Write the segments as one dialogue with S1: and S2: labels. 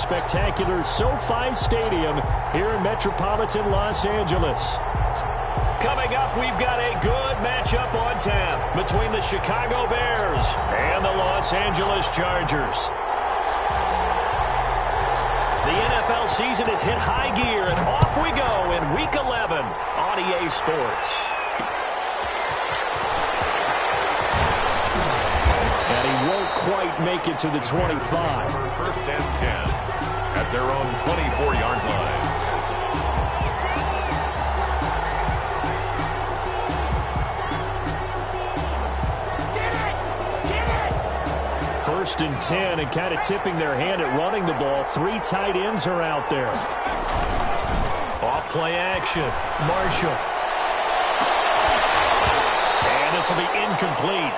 S1: spectacular SoFi Stadium here in metropolitan Los Angeles. Coming up, we've got a good matchup on tap between the Chicago Bears and the Los Angeles Chargers. The NFL season has hit high gear, and off we go in Week 11 on EA Sports. And he won't quite make it to the 25.
S2: First and 10 at their own 24-yard line.
S1: First and 10, and kind of tipping their hand at running the ball. 3 tight ends are out there. Off play action. Marshall. And this will be incomplete.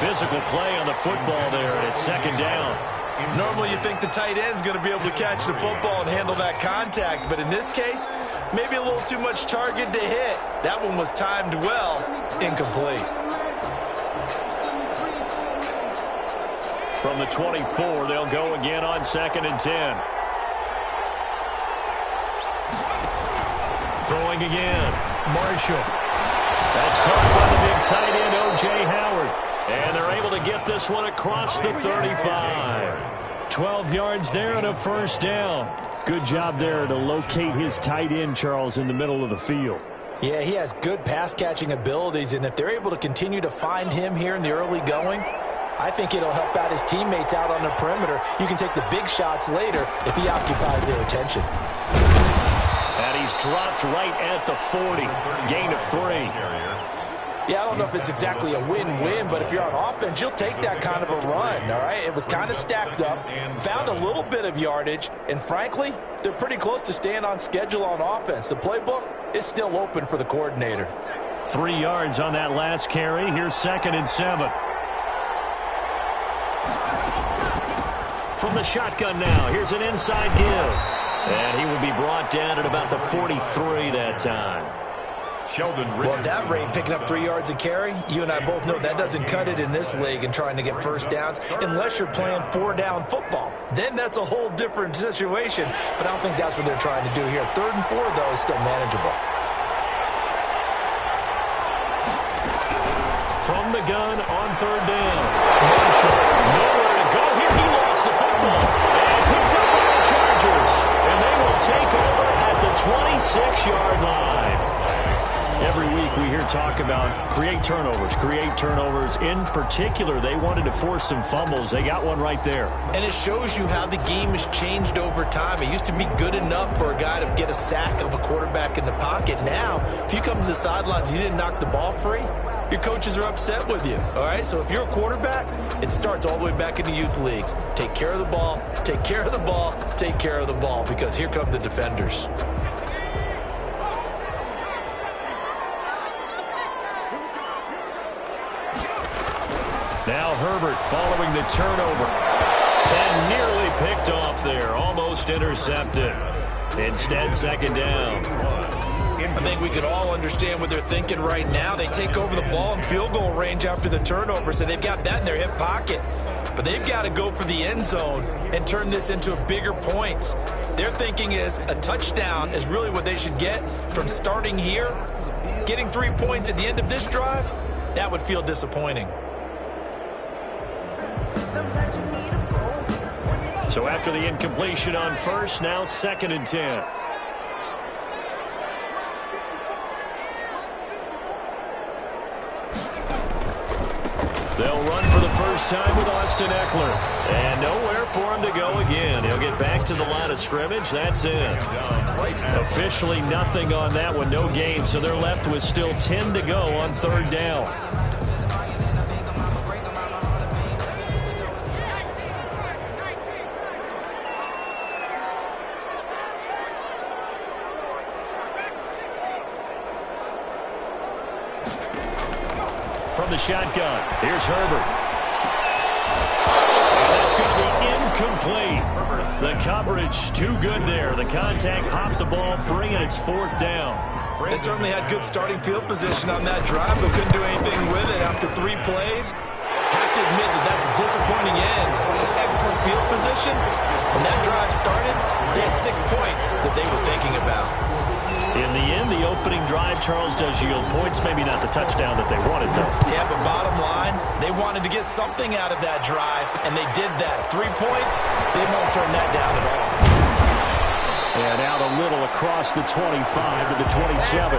S1: Physical play on the football there, and it's second down.
S3: Normally you think the tight end's going to be able to catch the football and handle that contact, but in this case, maybe a little too much target to hit. That one was timed well. Incomplete.
S1: From the 24, they'll go again on second and 10. Throwing again. Marshall. That's caught by the big tight end, O.J. Howard. And they're able to get this one across the 35. 12 yards there and a first down. Good job there to locate his tight end, Charles, in the middle of the field.
S3: Yeah, he has good pass-catching abilities, and if they're able to continue to find him here in the early going, I think it'll help out his teammates out on the perimeter. You can take the big shots later if he occupies their attention.
S1: And he's dropped right at the 40. Gain of 3.
S3: Yeah, I don't know if it's exactly a win-win, but if you're on offense, you'll take that kind of a run, all right? It was kind of stacked up, found a little bit of yardage, and frankly, they're pretty close to staying on schedule on offense. The playbook is still open for the coordinator.
S1: 3 yards on that last carry. Here's second and 7. From the shotgun now, here's an inside give. And he will be brought down at about the 43 that time.
S3: Well, at that rate, picking up 3 yards a carry, you and I both know that doesn't cut it in this league and trying to get first downs unless you're playing 4-down football. Then that's a whole different situation, but I don't think that's what they're trying to do here. 3rd and 4, though, is still manageable.
S1: From the gun on 3rd down. Marshall, nowhere to go here. He lost the football and picked up by the Chargers. And they will take over at the 26-yard line. Every week we hear talk about create turnovers. In particular, they wanted to force some fumbles. They got one right there.
S3: And it shows you how the game has changed over time. It used to be good enough for a guy to get a sack of a quarterback in the pocket. Now, if you come to the sidelines and you didn't knock the ball free, your coaches are upset with you, all right? So if you're a quarterback, it starts all the way back in the youth leagues. Take care of the ball, take care of the ball, take care of the ball, because here come the defenders.
S1: Now Herbert following the turnover. And nearly picked off there. Almost intercepted. Instead, second down.
S3: I think we can all understand what they're thinking right now. They take over the ball in field goal range after the turnover, so they've got that in their hip pocket. But they've got to go for the end zone and turn this into a bigger points. Their thinking is a touchdown is really what they should get from starting here. Getting 3 points at the end of this drive, that would feel disappointing.
S1: So after the incompletion on first, now second and 10. They'll run for the first time with Austin Eckler. And nowhere for him to go again. He'll get back to the line of scrimmage. That's it. Officially nothing on that one. No gain. So they're left with still 10 to go on 3rd down. From the shotgun, here's Herbert. And that's going to be incomplete. The coverage too good there. The contact popped the ball free, and it's 4th down.
S3: They certainly had good starting field position on that drive, but couldn't do anything with it after 3 plays. Have to admit that that's a disappointing end to excellent field position. When that drive started, they had 6 points that they were thinking about.
S1: In the end, the opening drive, Charles, does yield points. Maybe not the touchdown that they wanted, though.
S3: Yeah, but bottom line, they wanted to get something out of that drive, and they did that. 3 points, they won't turn that down at all.
S1: And out a little across the 25 to the 27.
S2: 10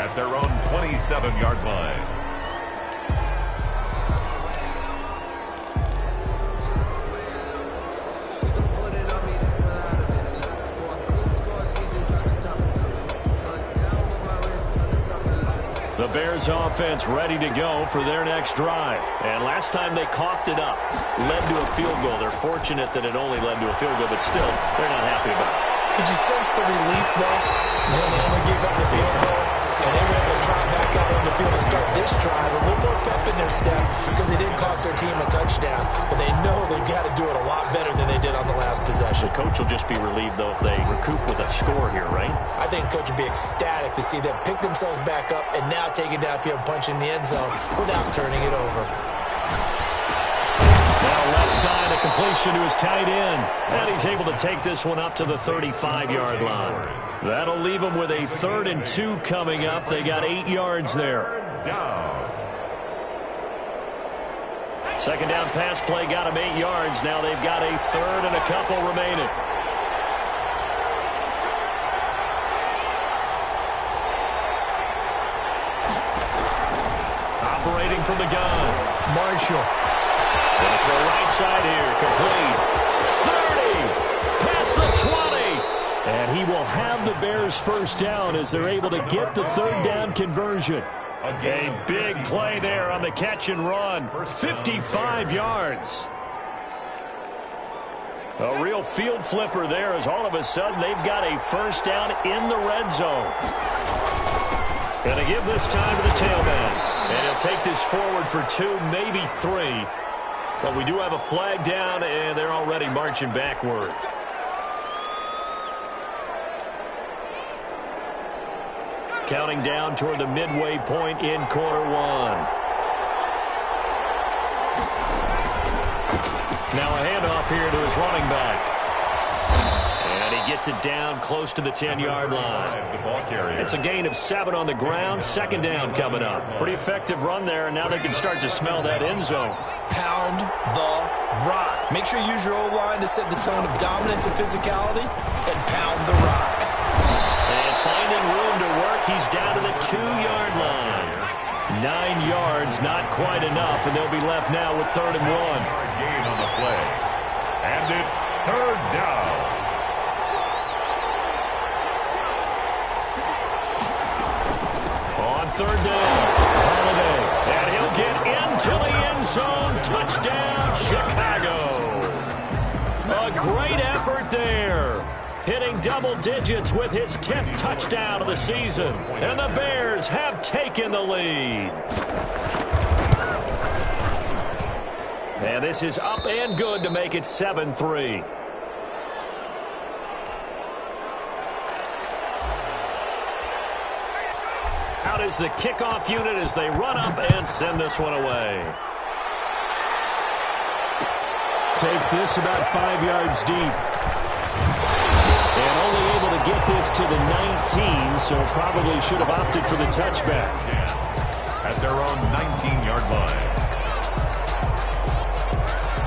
S2: at their own 27-yard line.
S1: The Bears offense ready to go for their next drive. And last time they coughed it up, led to a field goal. They're fortunate that it only led to a field goal, but still, they're not happy about it.
S3: Could you sense the relief, though, when they only gave up the field goal and they were able to try back out on the field and start this drive? A little more pep in their step because they didn't cost their team a touchdown, but they know they've got to do it a lot better than they did on the last possession.
S1: The coach will just be relieved, though, if they recoup with a score here, right?
S3: I think the coach will be ecstatic to see them pick themselves back up and now take it downfield and punch in the end zone without turning it over.
S1: Now left side, a completion to his tight end. And he's able to take this one up to the 35-yard line. That'll leave him with a 3rd and 2 coming up. They got 8 yards there. Second down pass play got him 8 yards. Now they've got a 3rd and a couple remaining. Operating from the gun, Marshall. Going for a right side here, complete. 30, past the 20. And he will have the Bears first down as they're able to get the 3rd down conversion. A big play there on the catch and run. 55 yards. A real field flipper there as all of a sudden they've got a first down in the red zone. Going to give this time to the tailback. And he'll take this forward for 2, maybe 3. But we do have a flag down, and they're already marching backward. Counting down toward the midway point in quarter 1. Now a handoff here to his running back. And he gets it down close to the 10-yard line. It's a gain of 7 on the ground. 2nd down coming up. Pretty effective run there, and now they can start to smell that end zone.
S3: Pound the rock. Make sure you use your O-line to set the tone of dominance and physicality, and pound the rock.
S1: And finding room to work, he's down to the 2-yard line. 9 yards, not quite enough, and they'll be left now with 3rd and 1.
S2: Gain on the play. And it's 3rd down.
S1: On 3rd down, Holiday. And he'll get into the end zone. Touchdown, Chicago. A great effort there. Hitting double digits with his 10th touchdown of the season. And the Bears have taken the lead. And this is up and good to make it 7-3. Out is the kickoff unit as they run up and send this one away. Takes this about 5 yards deep. And only able to get this to the 19, so probably should have opted for the touchback.
S2: At their own 19-yard line.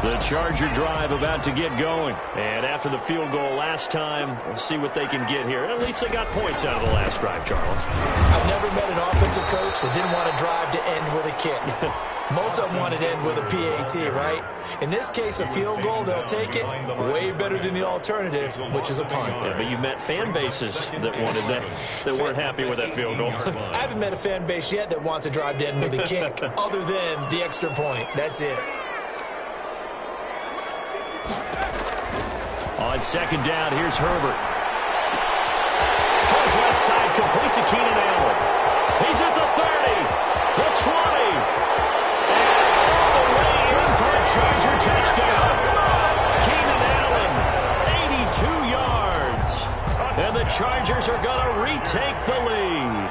S1: The Charger drive about to get going. And after the field goal last time, we'll see what they can get here. At least they got points out of the last drive, Charles.
S3: I've never met an offensive coach that didn't want a drive to end with a kick. Most of them want it to end with a PAT, right? In this case, a field goal, they'll take it. Way better than the alternative, which is a punt.
S1: Yeah, but you met fan bases that wanted that, that weren't happy with that field goal.
S3: I haven't met a fan base yet that wants a drive to end with a kick, other than the extra point. That's it.
S1: On 2nd down, here's Herbert. Throws left side, complete to Keenan Allen. He's at the 30, the 20, and all the way in for a Charger touchdown. Keenan Allen, 82 yards. And the Chargers are going to retake the lead.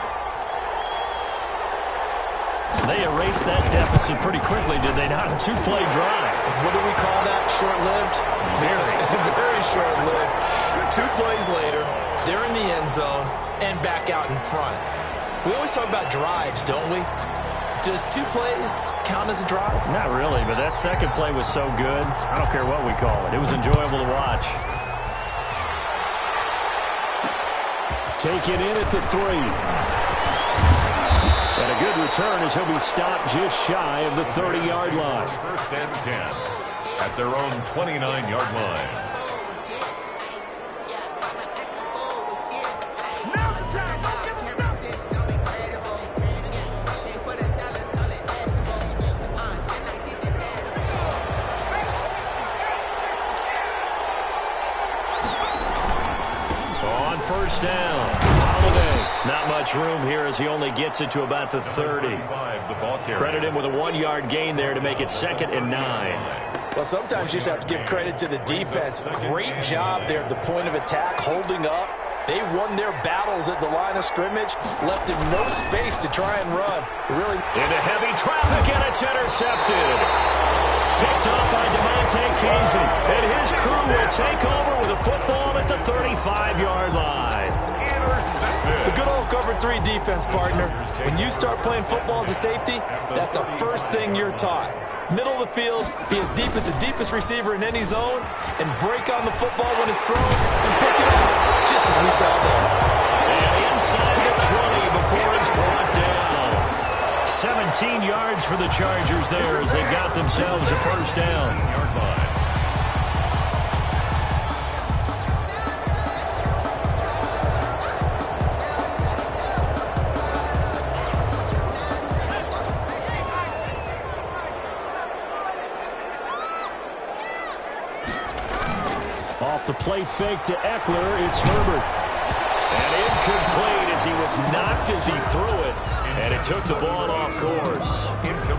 S1: They erased that deficit pretty quickly, did they not? A two-play drive.
S3: What do we call that? Short-lived?
S1: Very.
S3: Very short-lived. 2 plays later, they're in the end zone and back out in front. We always talk about drives, don't we? Does 2 plays count as a drive?
S1: Not really, but that second play was so good. I don't care what we call it. It was enjoyable to watch. Taken in at the 3. And a good return as he'll be stopped just shy of the 30-yard line.
S2: First and 10 at their own 29-yard line.
S1: On first down, not much room here as he only gets it to about the 30. Credit him with a 1-yard gain there to make it 2nd and 9.
S3: Well, sometimes you just have to give credit to the defense. Great job there at the point of attack, holding up. They won their battles at the line of scrimmage, left him no space to try and run. Really
S1: into heavy traffic, and it's intercepted. Picked off by DeMonte Casey, and his crew will take over with a football at the 35-yard line.
S3: The good old cover 3 defense, partner. When you start playing football as a safety, that's the first thing you're taught. Middle of the field, be as deep as the deepest receiver in any zone, and break on the football when it's thrown, and pick it up, just as we saw there.
S1: And inside the 20 before it's brought down. 17 yards for the Chargers there as they got themselves a first down. Off the play fake to Eckler, it's Herbert. And incomplete as he was knocked as he threw it. And it took the ball off course.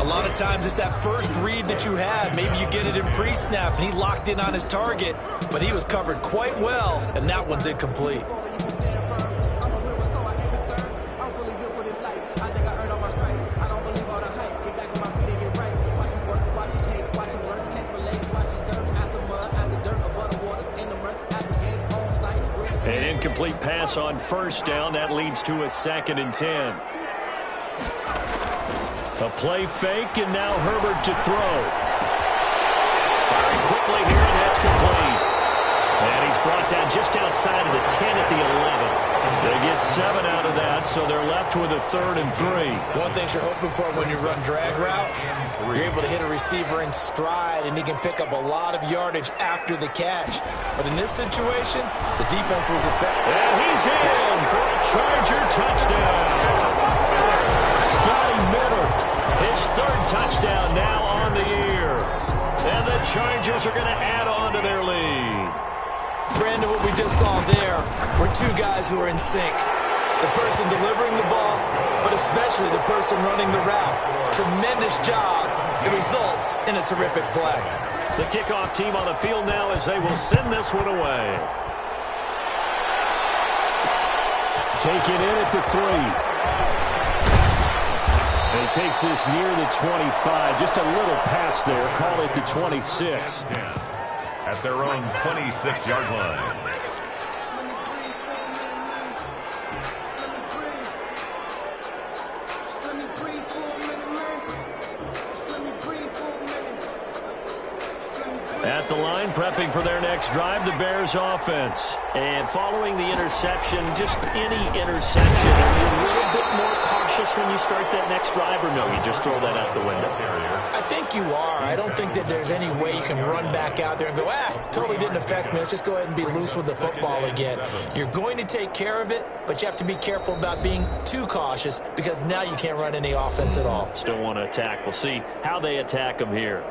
S3: A lot of times it's that first read that you have. Maybe you get it in pre-snap, and he locked in on his target, but he was covered quite well, and that one's incomplete.
S1: An incomplete pass on first down. That leads to a 2nd and 10. A play fake, and now Herbert to throw. Firing quickly here, and that's complete. And he's brought down just outside of the 10 at the 11. They get 7 out of that, so they're left with a 3rd and 3.
S3: One thing you're hoping for when you run drag routes, you're able to hit a receiver in stride, and he can pick up a lot of yardage after the catch. But in this situation, the defense was effective.
S1: And he's in for a Charger touchdown. Scotty Miller, his 3rd touchdown now on the year. And the Chargers are going to add on to their lead.
S3: Brandon, what we just saw there were 2 guys who are in sync. The person delivering the ball, but especially the person running the route. Tremendous job. It results in a terrific play.
S1: The kickoff team on the field now as they will send this one away. Taken in at the 3. And he takes this near the 25. Just a little pass there. Call it the 26.
S2: At their own 26-yard line.
S1: At the line, prepping for their next drive, the Bears offense. And following the interception, just any interception, are you a little bit more cautious when you start that next drive, or no, you just throw that out the window?
S3: I think you are. I don't think that there's any way you can run back out there and go, totally didn't affect me. Let's just go ahead and be loose with the football again. You're going to take care of it, but you have to be careful about being too cautious because now you can't run any offense at all.
S1: Still want to attack. We'll see how they attack them here.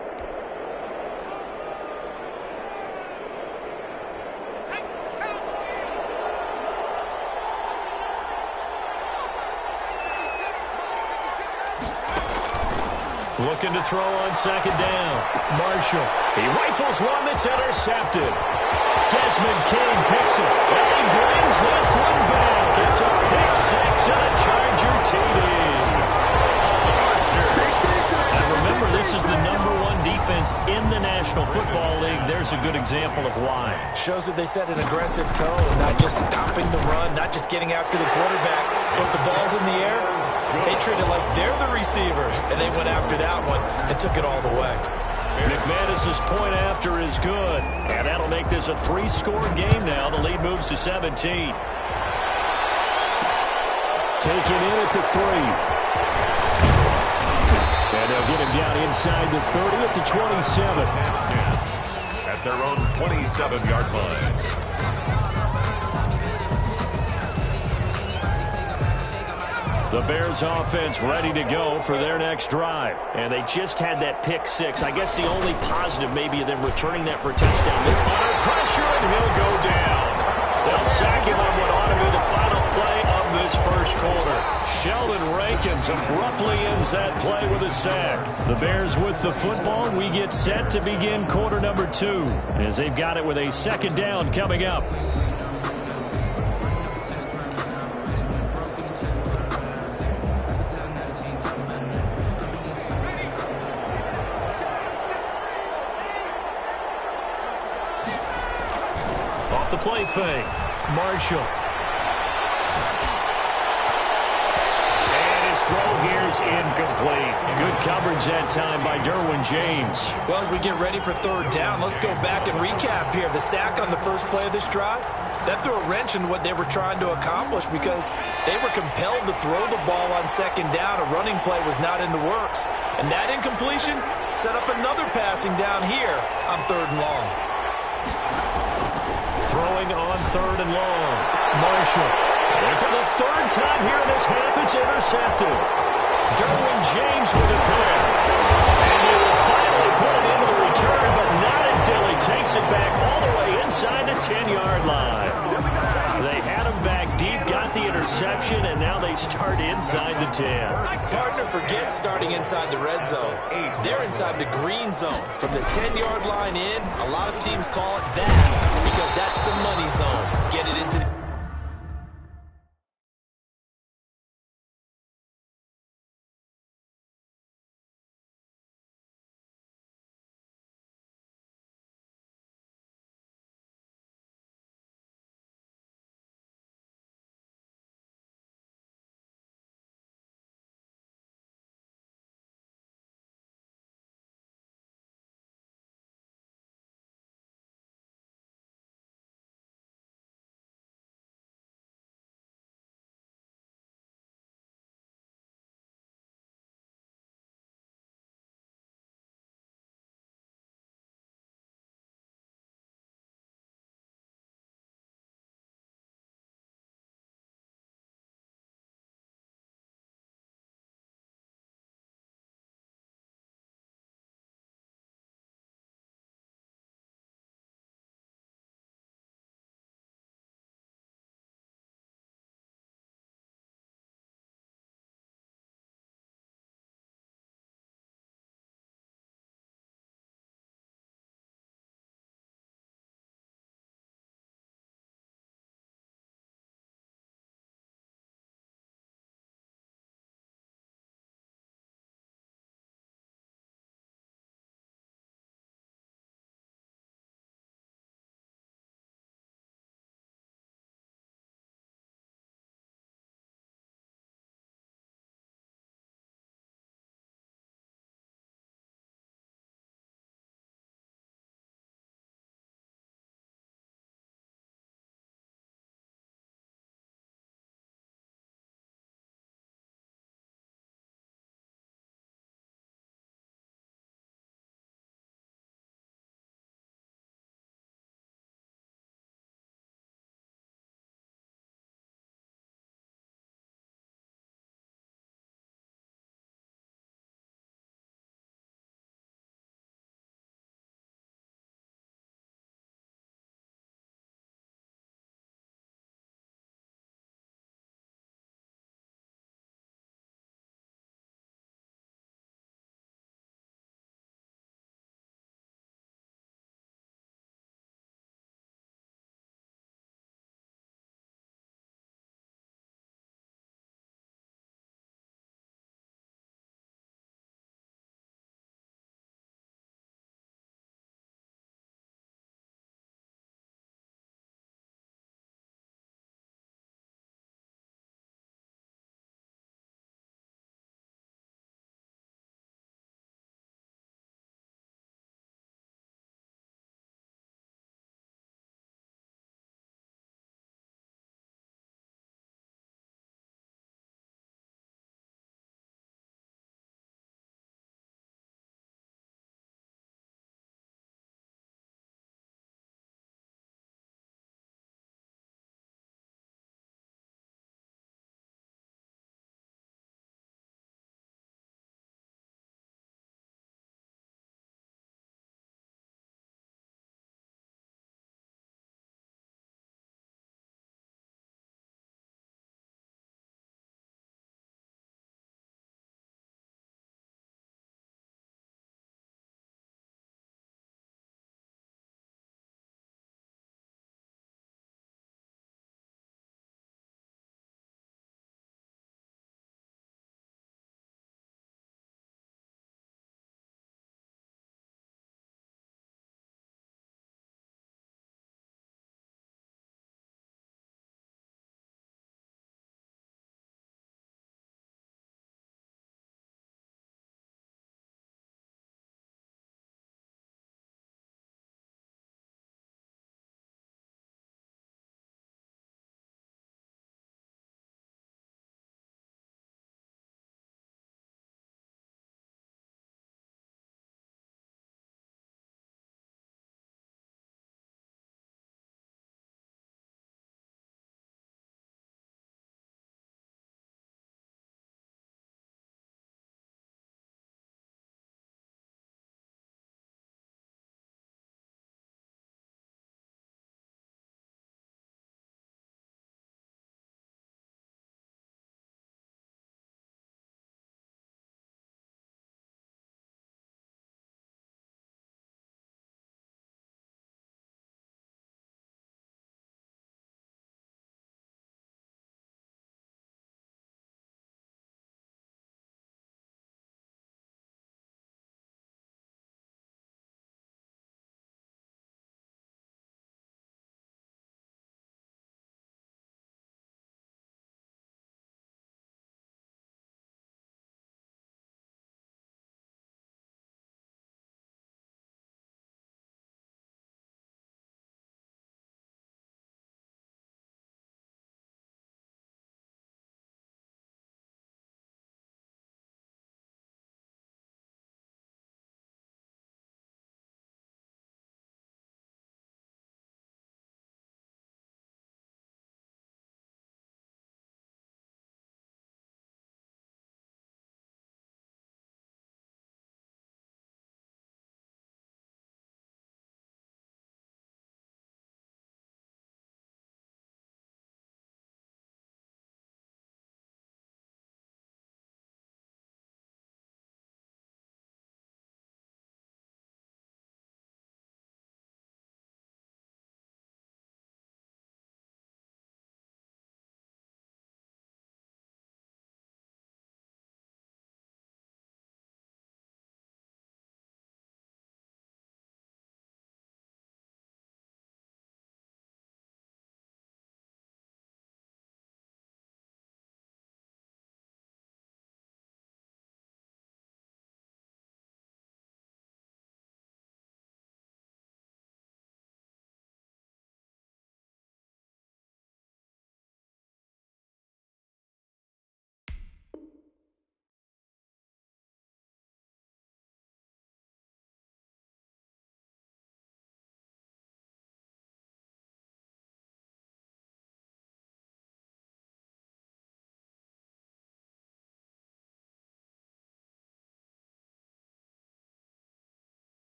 S1: Looking to throw on 2nd down. Marshall. He rifles one that's intercepted. Desmond King picks it. And he brings this one back. It's a pick 6 and a Charger TD. offense in the National Football League. There's a good example of why.
S3: Shows that they set an aggressive tone, not just stopping the run, not just getting after the quarterback, but the ball's in the air. They treat it like they're the receivers, and they went after that one and took it all the way.
S1: McManus's point after is good, and that'll make this a 3-score game now. The lead moves to 17. Taken in at the 3. And they'll get him down inside the 30 at the 27.
S2: At their own 27-yard line.
S1: The Bears offense ready to go for their next drive. And they just had that pick 6. I guess the only positive maybe of them returning that for a touchdown. They're under pressure, and he'll go down. They'll sack him on what ought to be the final play of this first quarter. Sheldon Rankins abruptly ends that play with a sack. The Bears with the football. We get set to begin quarter number 2 as they've got it with a second down coming up. Off the play fake. Marshall. Throw here's incomplete. Good coverage that time by Derwin James.
S3: Well, as we get ready for third down, let's go back and recap here. The sack on the first play of this drive, that threw a wrench in what they were trying to accomplish because they were compelled to throw the ball on second down. A running play was not in the works. And that incompletion set up another passing down here on third and long.
S1: Throwing on third and long. Marshall. And for the third time here in this half, it's intercepted. Derwin James with a pick. And he will finally put it into the return, but not until he takes it back all the way inside the 10-yard line. They had him back deep, got the interception, and now they start inside the 10.
S3: Partner forgets starting inside the red zone. They're inside the green zone. From the 10-yard line in, a lot of teams call it that because that's the money zone. Get it into the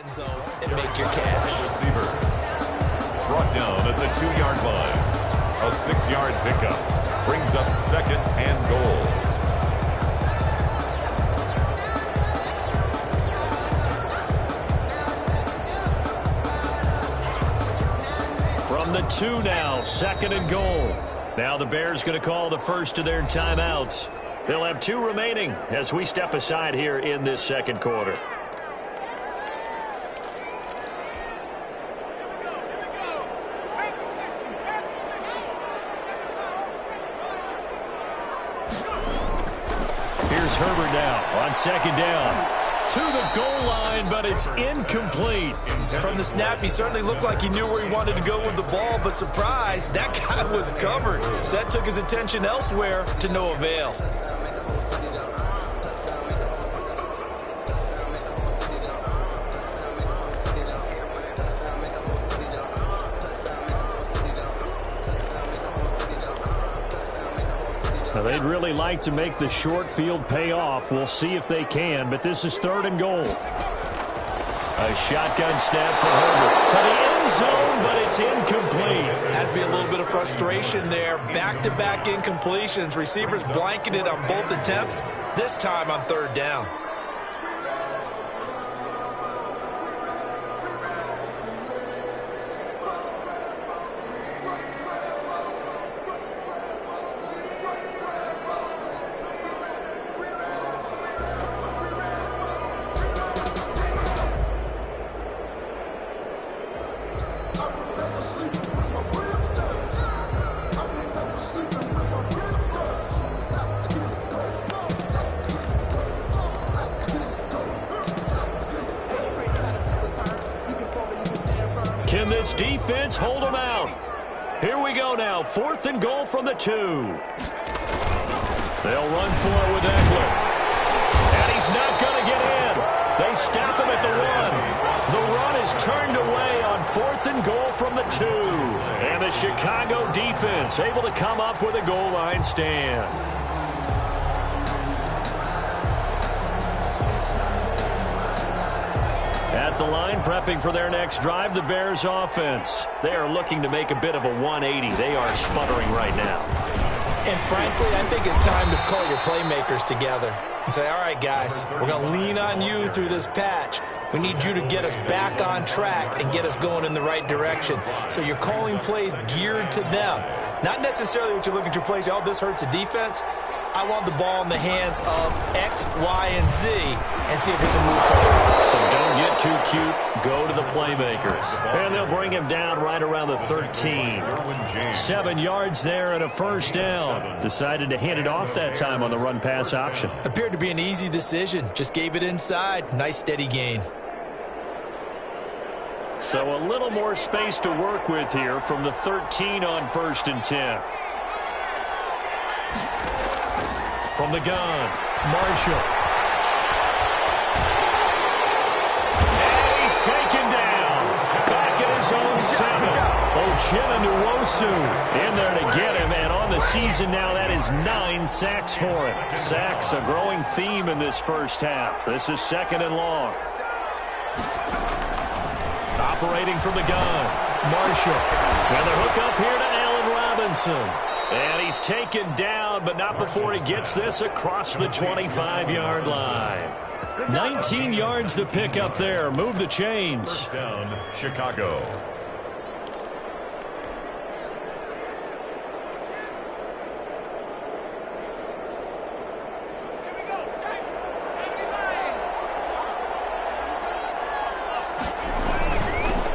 S3: end zone and make your cash.
S2: Receiver brought down at the 2-yard line. A 6-yard pickup brings up 2nd and goal.
S1: From the 2 now, 2nd and goal. Now the Bears going to call the first of their timeouts. They'll have 2 remaining as we step aside here in this 2nd quarter. Here's Herbert now on 2nd down. To the goal line, but it's incomplete.
S3: From the snap, he certainly looked like he knew where he wanted to go with the ball, but surprise, that guy was covered. So that took his attention elsewhere to no avail.
S1: Now, they'd really like to make the short field pay off. We'll see if they can, but this is 3rd and goal. A shotgun snap for Herbert to the end zone, but it's incomplete.
S3: Has to be a little bit of frustration there. Back-to-back incompletions. Receivers blanketed on both attempts, this time on 3rd down.
S1: Can this defense hold them out? Here we go now. 4th and goal from the 2. They'll run for it with Eckler. And he's not going to get in. They stop him at the 1. The run is turned away on 4th and goal from the 2. And the Chicago defense able to come up with a goal line stand. At the line, prepping for their next drive, the Bears offense. They are looking to make a bit of a 180. They are sputtering right now.
S3: And frankly, I think it's time to call your playmakers together and say, all right, guys, we're going to lean on you through this patch. We need you to get us back on track and get us going in the right direction. So you're calling plays geared to them. Not necessarily what you look at your plays, oh, this hurts the defense. I want the ball in the hands of X, Y, and Z and see if we can move forward.
S1: So don't get too cute. Go to the playmakers. And they'll bring him down right around the 13. 7 yards there and a 1st down. Decided to hand it off that time on the run-pass option.
S3: Appeared to be an easy decision. Just gave it inside. Nice steady gain.
S1: So a little more space to work with here from the 13 on 1st and 10. From the gun, Marshall. And he's taken down. Back at his own 7. Uchenna in there to get him. And on the season now, that is 9 sacks for him. Sacks, a growing theme in this first half. This is 2nd and long. Operating from the gun, Marshall. And the hook up here to Allen Robinson. And he's taken down, but not before he gets this across the 25-yard line. 19 yards to pick up there. Move the chains.
S2: 1st down, Chicago.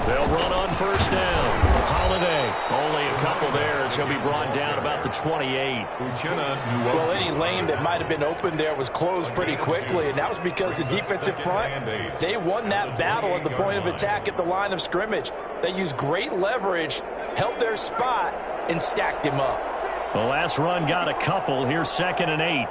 S1: They'll run on 1st down. Holiday, only a couple there as he'll be brought down about the 28.
S3: Well, any lane that might have been open there was closed pretty quickly, and that was because the defensive front, they won that battle at the point of attack at the line of scrimmage. They used great leverage, held their spot, and stacked him up.
S1: The last run got a couple. Here's 2nd and 8.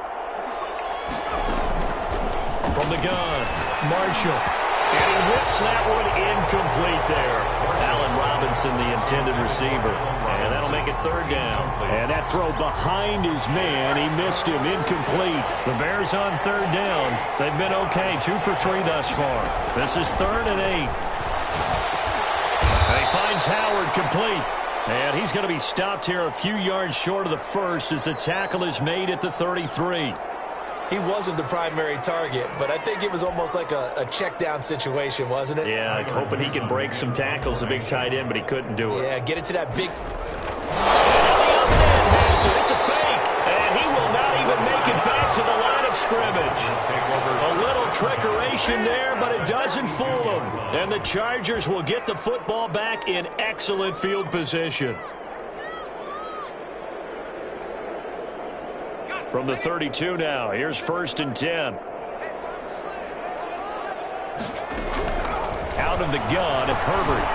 S1: From the gun, Marshall. And he whips that one incomplete there. Allen defense and the intended receiver. And that'll make it third down.
S4: And that throw behind his man, he missed him, incomplete.
S1: The Bears on third down. They've been okay, 2 for 3 thus far. This is 3rd and 8. And he finds Howard complete. And he's going to be stopped here a few yards short of the first as the tackle is made at the 33.
S3: He wasn't the primary target, but I think it was almost like a check down situation, wasn't it?
S1: Yeah, hoping he could break some tackles, a big tight end, but he couldn't do it.
S3: Yeah, get it to that big...
S1: It's a fake, and he will not even make it back to the line of scrimmage. A little trickeration there, but it doesn't fool him. And the Chargers will get the football back in excellent field position. From the 32 now, here's 1st and 10. Out of the gun, Herbert.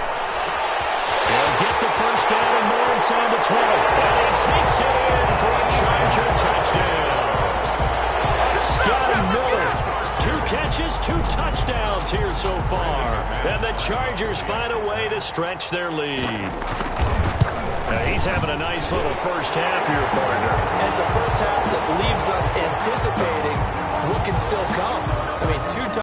S1: He'll get the first down and more inside the 20. And he takes it in for a Charger touchdown. Scotty Miller, 2 catches, 2 touchdowns here so far. And the Chargers find a way to stretch their lead. He's having a nice little first half here, partner.
S3: And it's a first half that leaves us anticipating what can still come. I mean, 2 times.